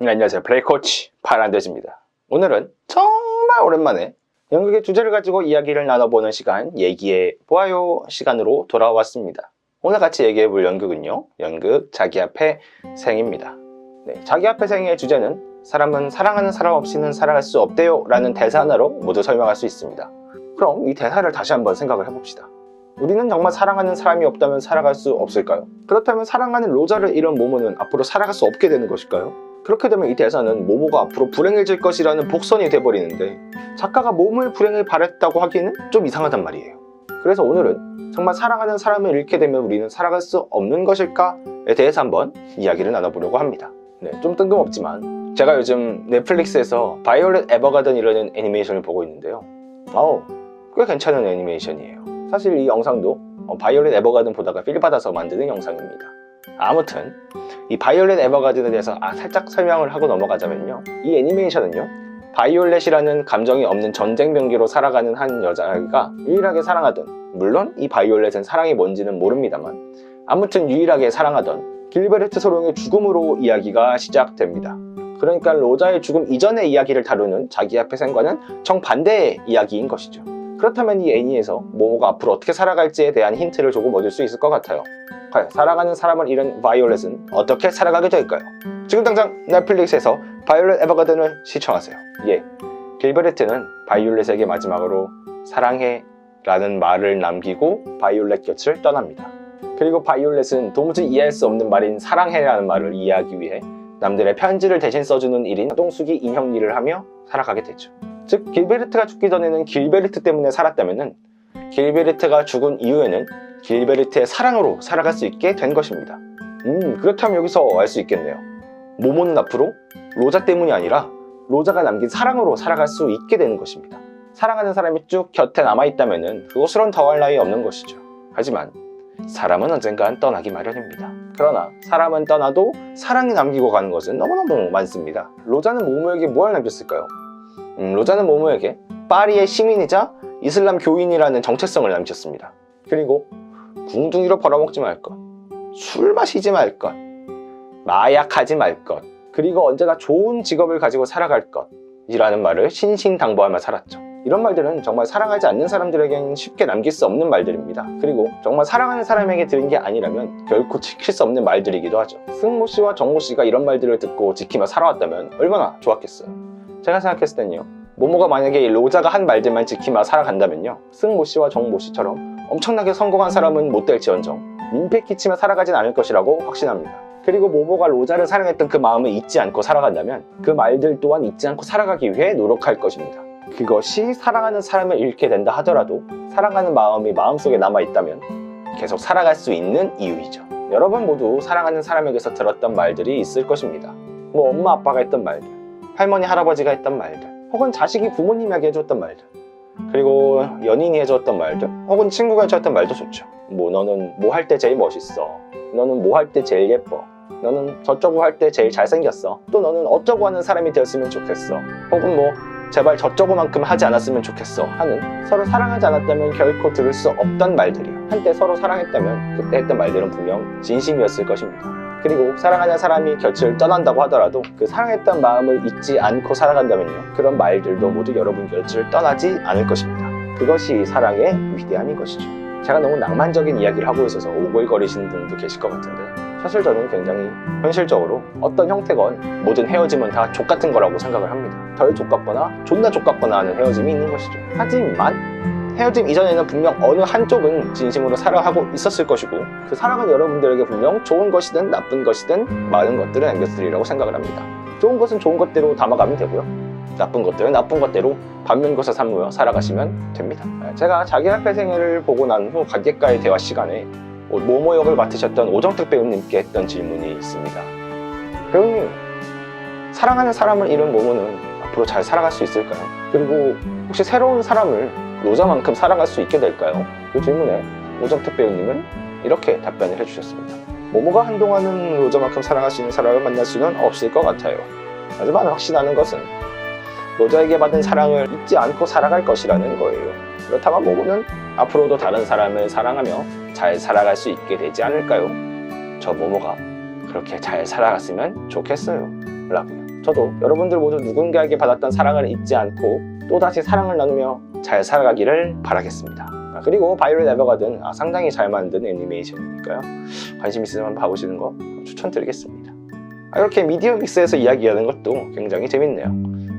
네, 안녕하세요. 플레이코치 파란돼지입니다. 오늘은 정말 오랜만에 연극의 주제를 가지고 이야기를 나눠보는 시간, 얘기해보아요 시간으로 돌아왔습니다. 오늘 같이 얘기해볼 연극은요, 연극 자기 앞에 생입니다. 네, 자기 앞에 생의 주제는 사람은 사랑하는 사람 없이는 살아갈 수 없대요 라는 대사 하나로 모두 설명할 수 있습니다. 그럼 이 대사를 다시 한번 생각을 해봅시다. 우리는 정말 사랑하는 사람이 없다면 살아갈 수 없을까요? 그렇다면 사랑하는 로자를 잃은 모모는 앞으로 살아갈 수 없게 되는 것일까요? 그렇게 되면 이 대사는 모모가 앞으로 불행해질 것이라는 복선이 돼버리는데, 작가가 모모의 불행을 바랬다고 하기에는 좀 이상하단 말이에요. 그래서 오늘은 정말 사랑하는 사람을 잃게 되면 우리는 살아갈 수 없는 것일까에 대해서 한번 이야기를 나눠보려고 합니다. 네, 좀 뜬금없지만 제가 요즘 넷플릭스에서 바이올렛 에버가든이라는 애니메이션을 보고 있는데요, 꽤 괜찮은 애니메이션이에요. 사실 이 영상도 바이올렛 에버가든 보다가 필 받아서 만드는 영상입니다. 아무튼 이 바이올렛 에버가든에 대해서 살짝 설명을 하고 넘어가자면요, 이 애니메이션은요, 바이올렛이라는 감정이 없는 전쟁 병기로 살아가는 한 여자아이가 유일하게 사랑하던, 물론 이 바이올렛은 사랑이 뭔지는 모릅니다만 아무튼 유일하게 사랑하던 길베르트 소룡의 죽음으로 이야기가 시작됩니다. 그러니까 로자의 죽음 이전의 이야기를 다루는 자기 앞의 생과는 정반대의 이야기인 것이죠. 그렇다면 이 애니에서 모모가 앞으로 어떻게 살아갈지에 대한 힌트를 조금 얻을 수 있을 것 같아요. 과연 사랑하는 사람을 잃은 바이올렛은 어떻게 살아가게 될까요? 지금 당장 넷플릭스에서 바이올렛 에버가든을 시청하세요. 길베르트는 바이올렛에게 마지막으로 사랑해 라는 말을 남기고 바이올렛 곁을 떠납니다. 그리고 바이올렛은 도무지 이해할 수 없는 말인 사랑해 라는 말을 이해하기 위해 남들의 편지를 대신 써주는 일인 자동수기 인형 일을 하며 살아가게 되죠. 즉, 길베르트가 죽기 전에는 길베르트 때문에 살았다면은 길베르트가 죽은 이후에는 길베르트의 사랑으로 살아갈 수 있게 된 것입니다. 그렇다면 여기서 알 수 있겠네요. 모모는 앞으로 로자 때문이 아니라 로자가 남긴 사랑으로 살아갈 수 있게 되는 것입니다. 사랑하는 사람이 쭉 곁에 남아있다면은 그것으론 더할 나위 없는 것이죠. 하지만 사람은 언젠간 떠나기 마련입니다. 그러나 사람은 떠나도 사랑이 남기고 가는 것은 너무너무 많습니다. 로자는 모모에게 무엇을 남겼을까요? 로자는 모모에게 파리의 시민이자 이슬람 교인이라는 정체성을 남겼습니다. 그리고 궁둥이로 벌어먹지 말 것, 술 마시지 말 것, 마약하지 말 것, 그리고 언제나 좋은 직업을 가지고 살아갈 것이라는 말을 신신당부하며 살았죠. 이런 말들은 정말 사랑하지 않는 사람들에게는 쉽게 남길 수 없는 말들입니다. 그리고 정말 사랑하는 사람에게 들은 게 아니라면 결코 지킬 수 없는 말들이기도 하죠. 승모 씨와 정모 씨가 이런 말들을 듣고 지키며 살아왔다면 얼마나 좋았겠어요. 제가 생각했을 땐요, 모모가 만약에 로자가 한 말들만 지키며 살아간다면요, 승모 씨와 정모 씨처럼 엄청나게 성공한 사람은 못 될지언정 민폐 끼치며 살아가진 않을 것이라고 확신합니다. 그리고 모모가 로자를 사랑했던 그 마음을 잊지 않고 살아간다면 그 말들 또한 잊지 않고 살아가기 위해 노력할 것입니다. 그것이 사랑하는 사람을 잃게 된다 하더라도 사랑하는 마음이 마음속에 남아있다면 계속 살아갈 수 있는 이유이죠. 여러분 모두 사랑하는 사람에게서 들었던 말들이 있을 것입니다. 뭐 엄마 아빠가 했던 말들, 할머니 할아버지가 했던 말들, 혹은 자식이 부모님에게 해줬던 말들, 그리고 연인이 해줬던 말들, 혹은 친구가 해줬던 말도 좋죠. 뭐 너는 뭐 할 때 제일 멋있어, 너는 뭐 할 때 제일 예뻐, 너는 저쩌고 할 때 제일 잘생겼어, 또 너는 어쩌고 하는 사람이 되었으면 좋겠어, 혹은 뭐 제발 저쩌고만큼 하지 않았으면 좋겠어 하는, 서로 사랑하지 않았다면 결코 들을 수 없던 말들이요, 한때 서로 사랑했다면 그때 했던 말들은 분명 진심이었을 것입니다. 그리고 사랑하는 사람이 곁을 떠난다고 하더라도 그 사랑했던 마음을 잊지 않고 살아간다면요, 그런 말들도 모두 여러분 곁을 떠나지 않을 것입니다. 그것이 사랑의 위대함인 것이죠. 제가 너무 낭만적인 이야기를 하고 있어서 오글거리시는 분도 계실 것 같은데, 사실 저는 굉장히 현실적으로 어떤 형태건 모든 헤어짐은 다 족같은 거라고 생각을 합니다. 덜 족같거나 존나 족같거나 하는 헤어짐이 있는 것이죠. 하지만 헤어짐 이전에는 분명 어느 한쪽은 진심으로 사랑하고 있었을 것이고, 그 사랑은 여러분들에게 분명 좋은 것이든 나쁜 것이든 많은 것들을 남겼으리라고 생각을 합니다. 좋은 것은 좋은 것대로 담아가면 되고요, 나쁜 것들은 나쁜 것대로 반면교사 삼으며 살아가시면 됩니다. 제가 자기 앞의 생애를 보고 난 후 관객과의 대화 시간에 모모 역을 맡으셨던 오정택 배우님께 했던 질문이 있습니다. 배우님, 사랑하는 사람을 잃은 모모는 앞으로 잘 살아갈 수 있을까요? 그리고 혹시 새로운 사람을 로자만큼 사랑할 수 있게 될까요? 그 질문에 오정택 배우님은 이렇게 답변을 해주셨습니다. 모모가 한동안은 로자만큼 사랑할 수 있는 사람을 만날 수는 없을 것 같아요. 하지만 확신하는 것은 로자에게 받은 사랑을 잊지 않고 살아갈 것이라는 거예요. 그렇다면 모모는 앞으로도 다른 사람을 사랑하며 잘 살아갈 수 있게 되지 않을까요? 저 모모가 그렇게 잘 살아갔으면 좋겠어요 라고요. 저도 여러분들 모두 누군가에게 받았던 사랑을 잊지 않고 또다시 사랑을 나누며 잘 살아가기를 바라겠습니다. 그리고 바이올렛 에버가든 상당히 잘 만든 애니메이션이니까요. 관심 있으면 한번 봐보시는 거 추천드리겠습니다. 이렇게 미디어 믹스에서 이야기하는 것도 굉장히 재밌네요.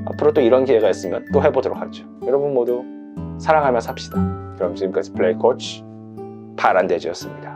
앞으로 또 이런 기회가 있으면 또 해보도록 하죠. 여러분 모두 사랑하며 삽시다. 그럼 지금까지 플레이 코치 파란돼지였습니다.